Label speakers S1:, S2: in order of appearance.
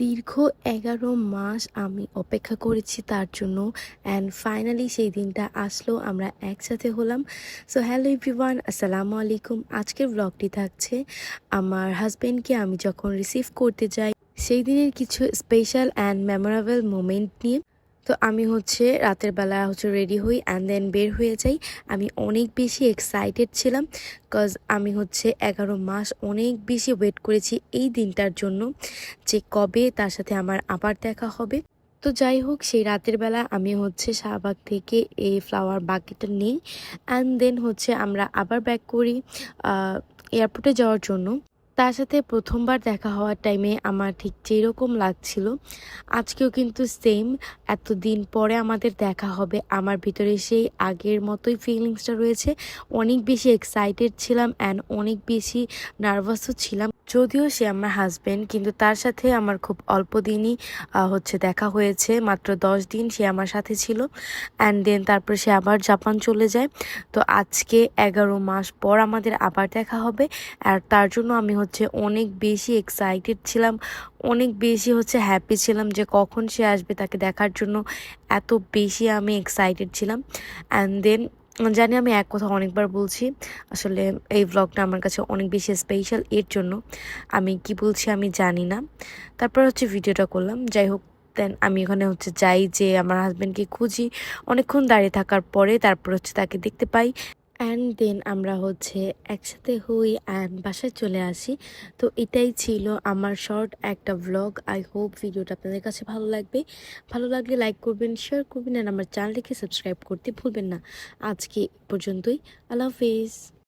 S1: দীর্ঘ ১১ মাস আমি অপেক্ষা করেছি তার জন্য অ্যান্ড ফাইনালি সেই দিনটা আসলো, আমরা একসাথে হলাম। সো হ্যালো এভরিওয়ান, আসসালামু আলাইকুম। আজকের ব্লগটি থাকছে আমার হাজব্যান্ডকে আমি যখন রিসিভ করতে যাই সেই দিনের কিছু স্পেশাল অ্যান্ড মেমোরেবল মোমেন্ট নিয়ে। তো আমি রাতের বেলা রেডি হই অ্যান্ড দেন বের হয়ে যাই। আমি অনেক বেশি এক্সাইটেড ছিলাম, কজ আমি ১১ মাস অনেক বেশি ওয়েট করেছি এই দিনটার জন্য, যে কবে তার সাথে আমার আবার দেখা হবে। তো যাই হোক, সেই রাতের বেলা আমি শাহবাগ থেকে এই ফ্লাওয়ার বাকেটটা নিই অ্যান্ড দেন আমরা আবার ব্যাক করি এয়ারপোর্টে যাওয়ার জন্য। তার সাথে প্রথমবার দেখা হওয়ার টাইমে আমার ঠিক যেরকম লাগছিল, আজকেও কিন্তু সেম। এতদিন পরে আমাদের দেখা হবে, আমার ভিতরে সেই আগের মতোই ফিলিংসটা রয়েছে। অনেক বেশি এক্সাইটেড ছিলাম অ্যান্ড অনেক বেশি নার্ভাসও ছিলাম। যদিও সে আমার হাজব্যান্ড, কিন্তু তার সাথে আমার খুব অল্প দিনই দেখা হয়েছে, মাত্র 10 দিন সে আমার সাথে ছিল অ্যান্ড দেন তারপর সে আবার জাপান চলে যায়। তো আজকে 11 মাস পর আমাদের আবার দেখা হবে, আর তার জন্য আমি অনেক বেশি এক্সাইটেড ছিলাম, অনেক বেশি হ্যাপি ছিলাম যে কখন সে আসবে তাকে দেখার জন্য। এত বেশি আমি এক্সাইটেড ছিলাম। অ্যান্ড দেন জানি আমি এক কথা অনেকবার বলছি, আসলে এই ব্লগটা আমার কাছে অনেক বেশি স্পেশাল, এর জন্য আমি কি বলছি আমি জানি না। তারপর ভিডিওটা করলাম। যাই হোক, দেন আমি ওখানে যাই, যে আমার হাজব্যান্ডকে খুঁজি। অনেকক্ষণ দাঁড়িয়ে থাকার পরে তারপর তাকে দেখতে পাই অ্যান্ড দেন আমরা একসাথে হই অ্যান্ড বাসায় চলে আসি। তো এটাই ছিল আমার শর্ট একটা ভ্লগ। আই হোপ ভিডিওটা আপনাদের কাছে ভালো লাগবে। ভালো লাগলে লাইক করবেন, শেয়ার করবেন, আর আমার চ্যানেলটিকে সাবস্ক্রাইব করতে ভুলবেন না। আজকে এ পর্যন্তই। আল্লাহ হাফেজ।